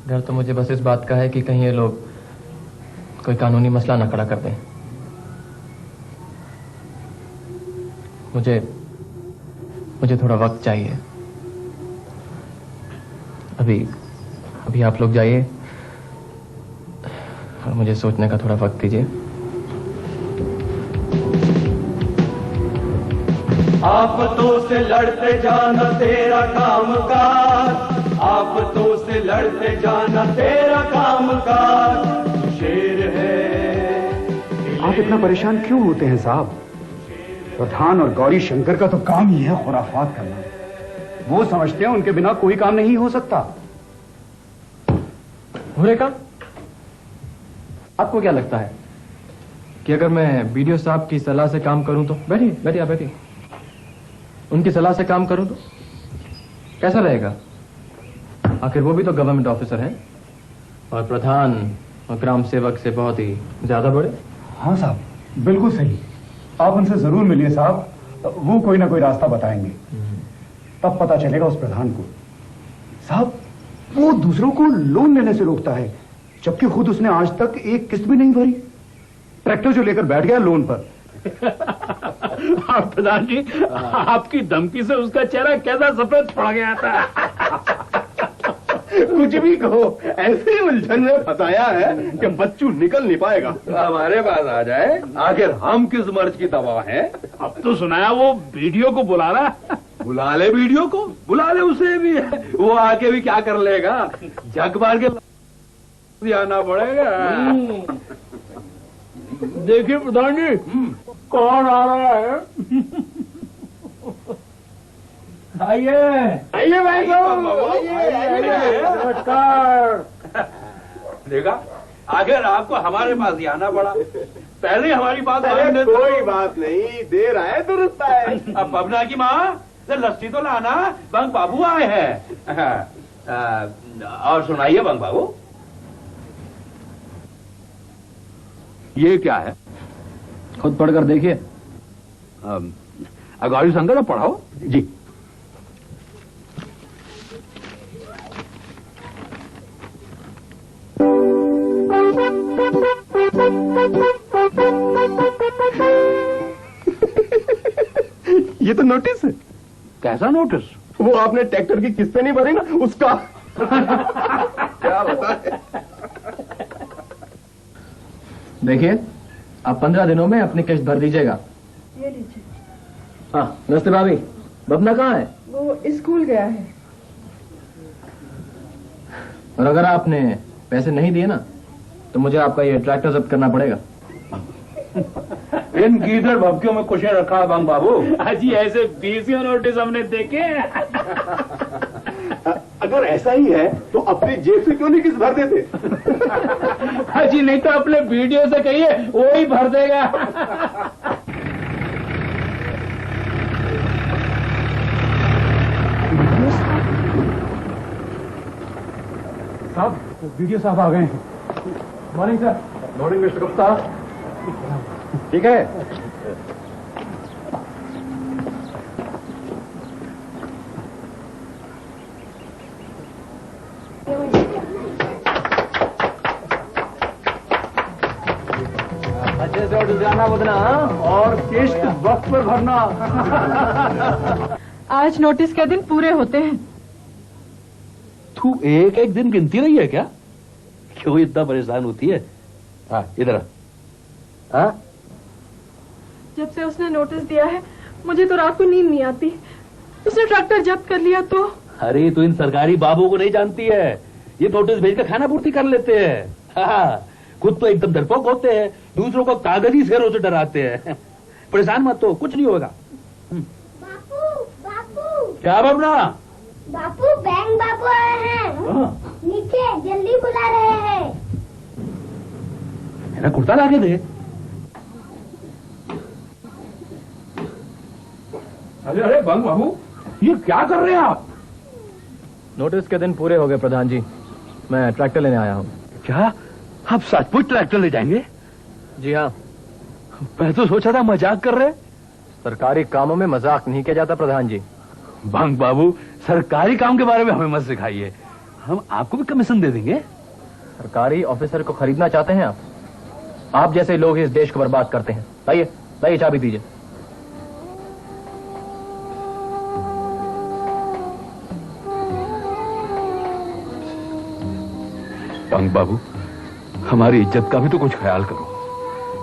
डर तो मुझे बस इस बात का है कि कहीं ये लोग कोई कानूनी मसला ना खड़ा कर दें। मुझे थोड़ा वक्त चाहिए। अभी आप लोग जाइए और मुझे सोचने का थोड़ा वक्त दीजिए। आफतों से लड़ते जाना तेरा कामकाज, आफतों से लड़ते जाना तेरा कामकाज, तू शेर है। आप इतना परेशान क्यों होते हैं साहब? प्रधान और गौरी शंकर का तो काम ही है खुराफात करना। वो समझते हैं उनके बिना कोई काम नहीं हो सकता। हुरेका, आपको क्या लगता है कि अगर मैं बीडीओ साहब की सलाह से काम करूं तो? बैठिए आप बैठिए। उनकी सलाह से काम करूं तो कैसा रहेगा? आखिर वो भी तो गवर्नमेंट ऑफिसर हैं और प्रधान और ग्राम सेवक से बहुत ही ज्यादा बड़े। हाँ साहब, बिल्कुल सही। आप उनसे जरूर मिलिए साहब, वो कोई ना कोई रास्ता बताएंगे। तब पता चलेगा उस प्रधान को। साहब, वो दूसरों को लोन लेने से रोकता है, जबकि खुद उसने आज तक एक किस्त भी नहीं भरी। ट्रैक्टर जो लेकर बैठ गया लोन पर। प्रधान जी, आपकी धमकी से उसका चेहरा कैसा सफेद पड़ गया था। कुछ भी कहो, ऐसे उलझन में फंसाया है कि बच्चू निकल नहीं पाएगा। हमारे पास आ जाए, आखिर हम किस मर्ज की दवा है। अब तो सुनाया वो वीडियो को बुला रहा। बुला ले वीडियो को, बुला ले उसे भी, वो आके भी क्या कर लेगा, झक मार के आना पड़ेगा। देखिए प्रधान जी, कौन आ रहा है? आइए आइए भाई साहब, नमस्कार। देखा, आखिर आपको हमारे पास ही आना पड़ा। पहले हमारी बात कोई बात नहीं, देर आए दुरुस्त आए। अब बबना की माँ लस्सी तो लाना, बंग बाबू आए हैं। और सुनाइए बंग बाबू, ये क्या है? खुद पढ़कर देखिए। अगाड़ी संगर पढ़ाओ जी। ये तो नोटिस है। कैसा नोटिस? वो आपने ट्रैक्टर की किस्तें नहीं भरी ना, उसका। क्या बताए? देखिए, आप 15 दिनों में अपनी किश्त भर दीजिएगा। ये लीजिए। हाँ, नमस्ते भाभी। बबना कहाँ है? वो स्कूल गया है। और अगर आपने पैसे नहीं दिए ना, तो मुझे आपका ये ट्रैक्टर जब्त करना पड़ेगा। इन गीदड़ भपकियों में कुछ रखा है बंग बाबू। जी ऐसे 20 नोटिस हमने देखे। अगर ऐसा ही है तो अपनी जेब से क्यों नहीं किस्त भर देते? जी नहीं तो अपने वीडियो से कहिए, वो ही भर देगा। साहब, वीडियो साहब आ गए हैं। Morning sir. Morning mister Gupta. ठीक है। अच्छे से ऑर्डर जाना बदना, और किश्त वक्त पर भरना। आज नोटिस के दिन पूरे होते हैं। तू एक एक दिन गिनती रही है क्या? क्यों इतना परेशान होती है? हाँ, इधर। हाँ, जब से उसने नोटिस दिया है, मुझे तो रात को नींद नहीं आती। उसने ट्रैक्टर जब्त कर लिया तो। अरे तू इन सरकारी बाबुओं को नहीं जानती है, ये नोटिस भेजकर खाना पूर्ति कर लेते हैं। हाँ, खुद तो एकदम डरपोक होते हैं, दूसरों को कागजी शेरों से डराते हैं। परेशान मत हो, कुछ नहीं होगा। बापू, बापू। क्या बबना? बापू, बैंक बापू आए हैं। नीचे जल्दी बुला रहे हैं। मेरा कुर्ता ला के दे। अरे अरे बंग बाबू, ये क्या कर रहे हैं आप? नोटिस के दिन पूरे हो गए प्रधान जी, मैं ट्रैक्टर लेने आया हूँ। क्या आप सचमुच ट्रैक्टर ले जाएंगे? जी हाँ। मैं तो सोचा था मजाक कर रहे। सरकारी कामों में मजाक नहीं किया जाता प्रधान जी। बंग बाबू, सरकारी काम के बारे में हमें मत सिखाइए, हम आपको भी कमीशन दे देंगे। सरकारी ऑफिसर को खरीदना चाहते हैं आप जैसे लोग इस देश को बर्बाद करते हैं। लाइए लाइए, चाबी दीजिए। बंग बाबू, हमारी इज्जत का भी तो कुछ ख्याल करो,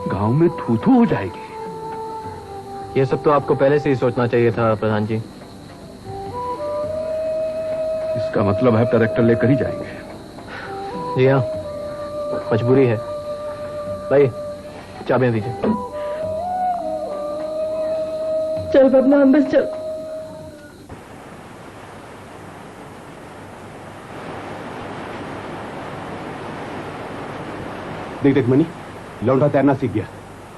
गांव में थू थू हो जाएगी। ये सब तो आपको पहले से ही सोचना चाहिए था प्रधान जी। इसका मतलब है ट्रैक्टर लेकर ही जाएंगे। जी हाँ, मजबूरी है। लाइए, चाबियां दीजिए। चल बबना, अंदर चल। देख देख मनी, लौंडा तैरना सीख गया।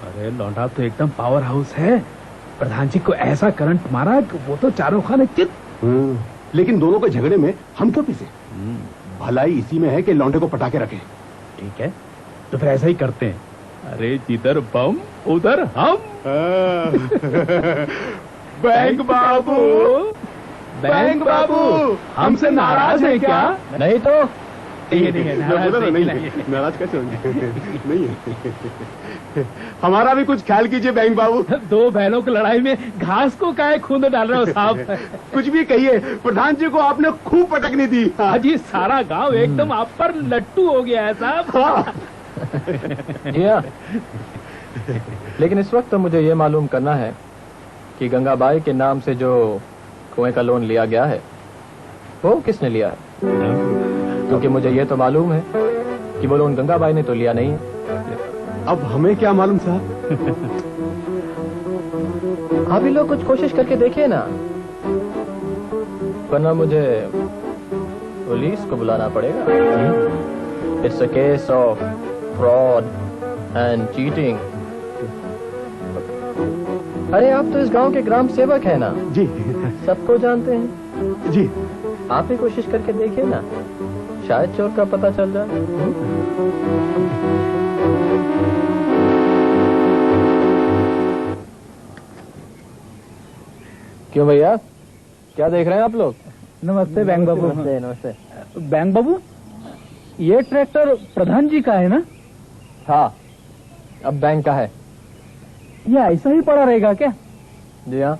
अरे लौंडा तो एकदम पावर हाउस है। प्रधान जी को ऐसा करंट मारा कि वो तो चारों खाने चित। लेकिन दोनों के झगड़े में हम क्यों पिसे? भलाई इसी में है कि लौंडे को पटा के रखें। ठीक है, तो फिर ऐसा ही करते हैं। अरे जिधर बम उधर हम। बैंक बाबू, बैंक बाबू, हमसे नाराज है क्या? नहीं तो नाराज कैसे होंगे? नहीं है। हमारा भी कुछ ख्याल कीजिए बैंक बाबू। दो बहनों की लड़ाई में घास को काहे खूंद डाल रहे हो साहब? कुछ भी कहिए, प्रधान जी को आपने खूब पटकनी दी। अजी सारा गांव एकदम आप पर लट्टू हो गया है साहब। लेकिन इस वक्त तो मुझे ये मालूम करना है कि गंगाबाई के नाम से जो कुएं का लोन लिया गया है वो किसने लिया है, क्योंकि मुझे ये तो मालूम है कि वो लोन गंगाबाई ने तो लिया नहीं है। अब हमें क्या मालूम साहब? आप ही लोग कुछ कोशिश करके देखिए ना, वरना मुझे पुलिस को बुलाना पड़ेगा। It's a case of fraud and cheating. अरे आप तो इस गांव के ग्राम सेवक है ना? जी। सबको जानते हैं जी। आप ही कोशिश करके देखिए ना, शायद चोर का पता चल जाए। क्यों भैया, क्या देख रहे हैं आप लोग? नमस्ते बैंक बाबू। नमस्ते नमस्ते। बैंक बाबू, ये ट्रैक्टर प्रधान जी का है ना? हाँ, अब बैंक का है। ये ऐसा ही पड़ा रहेगा क्या? जी हाँ।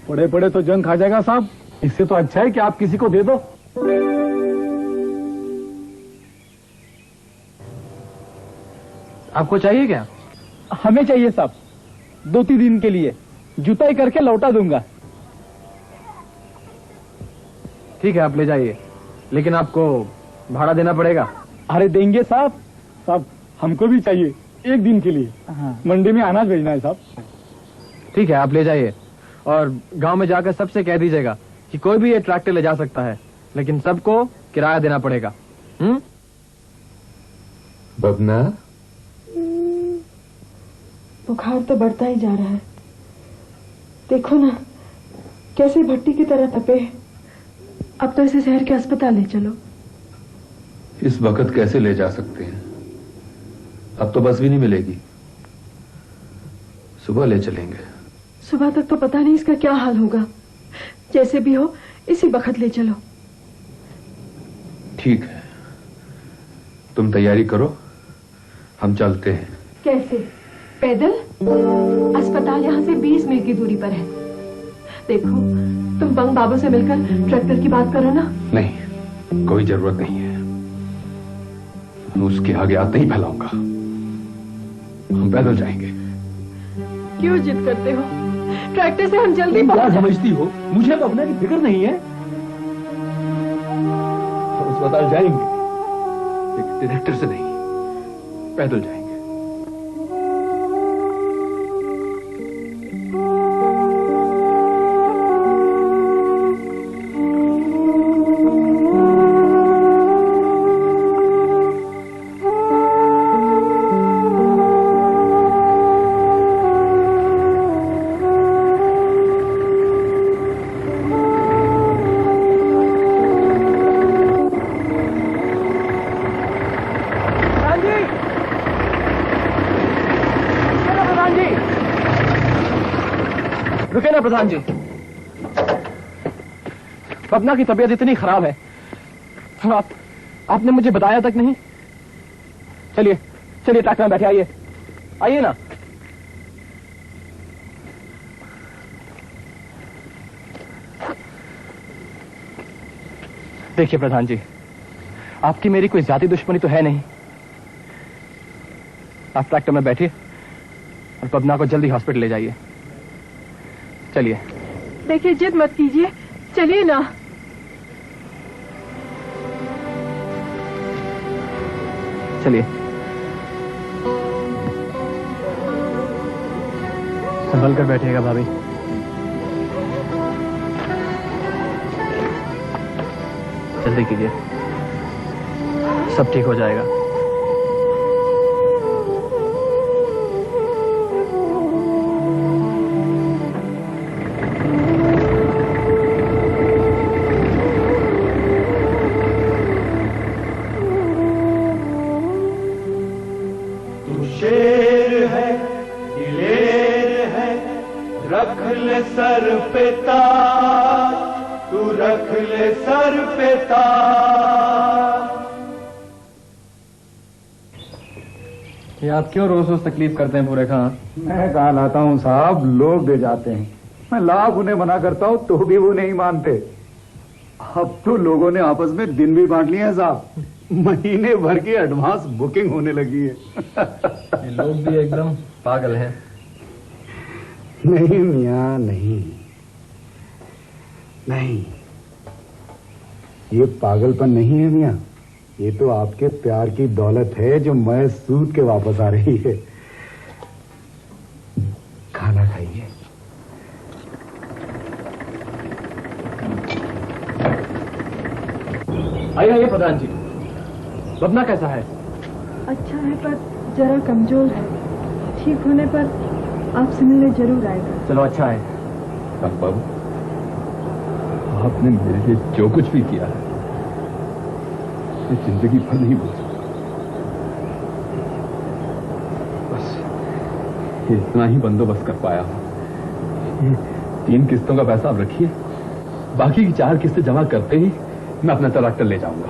पड़े पड़े तो जंग खा जाएगा साहब। इससे तो अच्छा है कि आप किसी को दे दो। आपको चाहिए क्या? हमें चाहिए साहब, 2-3 दिन के लिए जुताई करके लौटा दूंगा। ठीक है, आप ले जाइए, लेकिन आपको भाड़ा देना पड़ेगा। अरे देंगे साहब। साहब हमको भी चाहिए 1 दिन के लिए। मंडी में अनाज भेजना है साहब। ठीक है, आप ले जाइए और गांव में जाकर सबसे कह दीजिएगा कि कोई भी ये ट्रैक्टर ले जा सकता है, लेकिन सबको किराया देना पड़ेगा। बबना, बुखार तो बढ़ता ही जा रहा है। देखो ना कैसे भट्टी की तरह तपे है। अब तो इसे शहर के अस्पताल ले चलो। इस वक्त कैसे ले जा सकते हैं? अब तो बस भी नहीं मिलेगी। सुबह ले चलेंगे। सुबह तक तो पता नहीं इसका क्या हाल होगा। जैसे भी हो इसी वक्त ले चलो। ठीक है, तुम तैयारी करो, हम चलते हैं। कैसे? पैदल? अस्पताल यहाँ से 20 मील की दूरी पर है। देखो तुम बंग बाबू से मिलकर ट्रैक्टर की बात करो ना। नहीं, कोई जरूरत नहीं है। उसके आगे हाथ नहीं फैलाऊंगा। हम पैदल जाएंगे। क्यों जिद करते हो? ट्रैक्टर से हम जल्दी पहुंच। समझती हो, मुझे अब अपने की फिक्र नहीं है। हम अस्पताल जाएंगे, लेकिन ट्रैक्टर से नहीं, पैदल जाएंगे। रुके ना प्रधान जी, बबना की तबीयत इतनी खराब है, आपने मुझे बताया तक नहीं। चलिए चलिए ट्रैक्टर में बैठे, आइए आइए ना। देखिए प्रधान जी, आपकी मेरी कोई ज्यादा दुश्मनी तो है नहीं। आप ट्रैक्टर में बैठिए और बबना को जल्दी हॉस्पिटल ले जाइए। चलिए। देखिए जिद मत कीजिए, चलिए ना। चलिए। संभल कर बैठिएगा भाभी। जल्दी कीजिए, सब ठीक हो जाएगा। रख ले सर पे ताज, तू रख ले सर पे ताज। ये आप क्यों रोज रोज तकलीफ करते हैं पूरे खां? मैं कहा लाता हूँ साहब, लोग दे जाते हैं। मैं लाख उन्हें मना करता हूँ तो भी वो नहीं मानते। अब तो लोगों ने आपस में दिन भी बांट लिए हैं साहब। महीने भर की एडवांस बुकिंग होने लगी है। ये लोग भी एकदम पागल हैं। नहीं मियां, नहीं नहीं, ये पागलपन नहीं है मियां, ये तो आपके प्यार की दौलत है जो मैं सूद के वापस आ रही है। खाना खाइए। आइए प्रधान जी, बबना कैसा है? अच्छा है पर जरा कमजोर है। ठीक होने पर आपसे मिलने जरूर आएगा। चलो अच्छा है। बाबू, आपने मेरे लिए जो कुछ भी किया है ये जिंदगी भर नहीं भूल सकता। बस ये इतना ही बंदोबस्त कर पाया हूं। ये 3 किस्तों का पैसा आप रखिए, बाकी की 4 किस्तें जमा करते ही मैं अपना ट्रैक्टर ले जाऊंगा।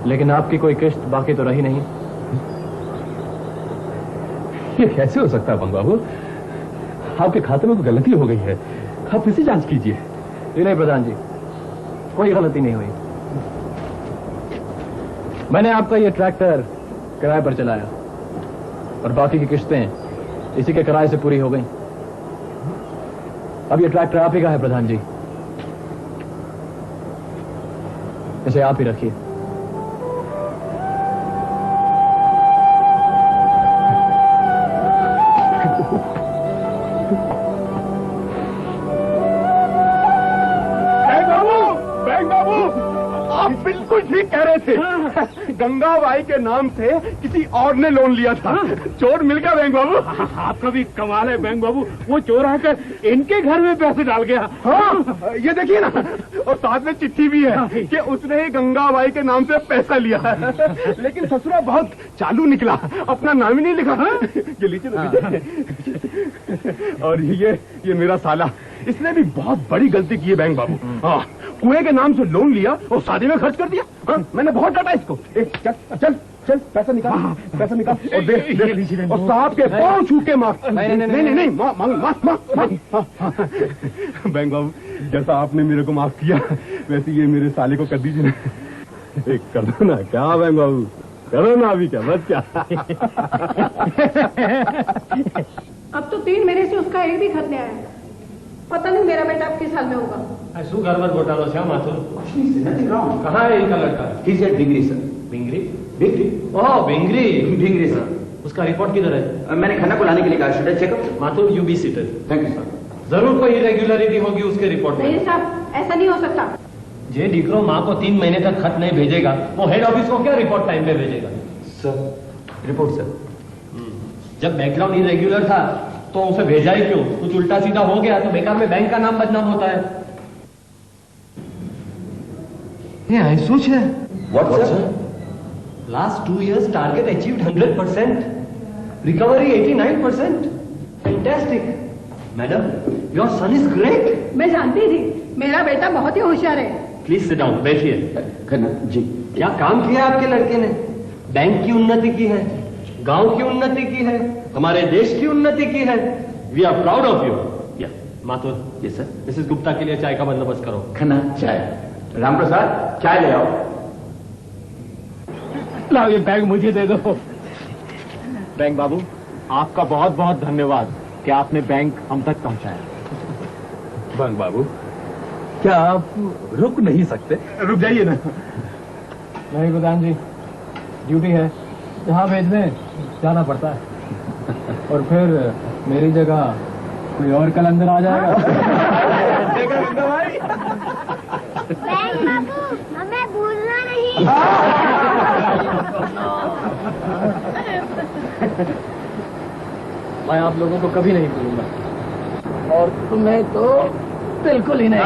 लेकिन आपकी कोई किस्त बाकी तो रही नहीं। ये कैसे हो सकता है बंग बाबू? आपके खाते में कोई गलती हो गई है, आप इसी जांच कीजिए। नहीं प्रधान जी, कोई गलती नहीं हुई। मैंने आपका ये ट्रैक्टर किराए पर चलाया और बाकी की किस्तें इसी के किराए से पूरी हो गई। अब ये ट्रैक्टर आप ही का है प्रधान जी, इसे आप ही रखिए। बिल्कुल ठीक कह रहे थे। गंगाबाई के नाम से किसी और ने लोन लिया था। चोर मिल गया बैंक बाबू। आपका भी कमाल है बैंक बाबू, वो चोर आकर इनके घर में पैसे डाल गया। हाँ, ये देखिए ना, और साथ में चिट्ठी भी है कि उसने ही गंगाबाई के नाम से पैसा लिया है। लेकिन ससुरा बहुत चालू निकला, अपना नाम ही नहीं लिखा। ये लीजिए ना, लीजिए। और ये मेरा साला, इसने भी बहुत बड़ी गलती की है बैंक बाबू। हाँ, कुएं के नाम से लोन लिया और शादी में खर्च कर दिया। हाँ, मैंने बहुत डांटा इसको। चल चल चल, पैसा निकाल, पैसा निकाल और दे, और साहब के पांव छू के माफ। नहीं, माफ। बैंक बाबू, जैसा आपने मेरे को माफ किया वैसे ये मेरे साले को कर दीजिए ना। एक कर दो ना, क्या बैंक बाबू, करो ना अभी, क्या बस क्या। अब तो 3 महीने से उसका एक भी खत नहीं आया। पता नहीं मेरा बेटा अब किस हाल में होगा। ऐसू गड़बड़ घोटालो श्याम माथुर। कुछ नहीं सर, नथिंग रॉन्ग। कहाँ है इनका लड़का? ही सेड बिंगरी सर। बिंगरी? बिंगरी? ओह बिंगरी। बिंगरी सर। उसका रिपोर्ट किधर है? मैंने खन्ना को लाने के लिए कहा। Should I checkup? Mathur, you be seated. Thank you sir. जरूर कोई इरेग्युलरिटी होगी उसके रिपोर्ट में। नहीं साहब, ऐसा नहीं हो सकता। जे डिक्रो माँ को 3 महीने तक खत नहीं भेजेगा, वो हेड ऑफिस को क्या रिपोर्ट टाइम पे भेजेगा? Sir, report sir. जब बैकग्राउंड इरेग्युलर था तो उसे भेजा ही क्यों? कुछ उल्टा सीधा हो गया तो बेकार में बैंक का नाम बदनाम होता है। ये आइसोच है। What sir? Last 2 years target achieved 100%, recovery 89%। Fantastic madam, your son is great. मैं जानती थी मेरा बेटा बहुत ही होशियार है। प्लीज सिट डाउन, बैठिए। खन्ना जी, क्या काम किया आपके लड़के ने? बैंक की उन्नति की है, गांव की उन्नति की है, हमारे देश की उन्नति की है। We are proud of you. Yeah Mathur, yes sir. Mrs Gupta के लिए चाय का बंदोबस्त करो। खन्ना चाय। राम प्रसाद, चाय ले आओ। लाओ ये बैग मुझे दे दो। बैंक बाबू, आपका बहुत बहुत धन्यवाद कि आपने बैंक हम तक पहुंचाया। बंग बाबू, क्या आप रुक नहीं सकते? रुक जाइए ना। नहीं प्रधान जी, ड्यूटी है, जहाँ भेज दें जाना पड़ता है। और फिर मेरी जगह कोई और कल अंदर आ जाएगा। बैंक बाबू, हमें भूलना नहीं। मैं आप लोगों को कभी नहीं भूलूंगा, और तुम्हें तो बिल्कुल ही नहीं।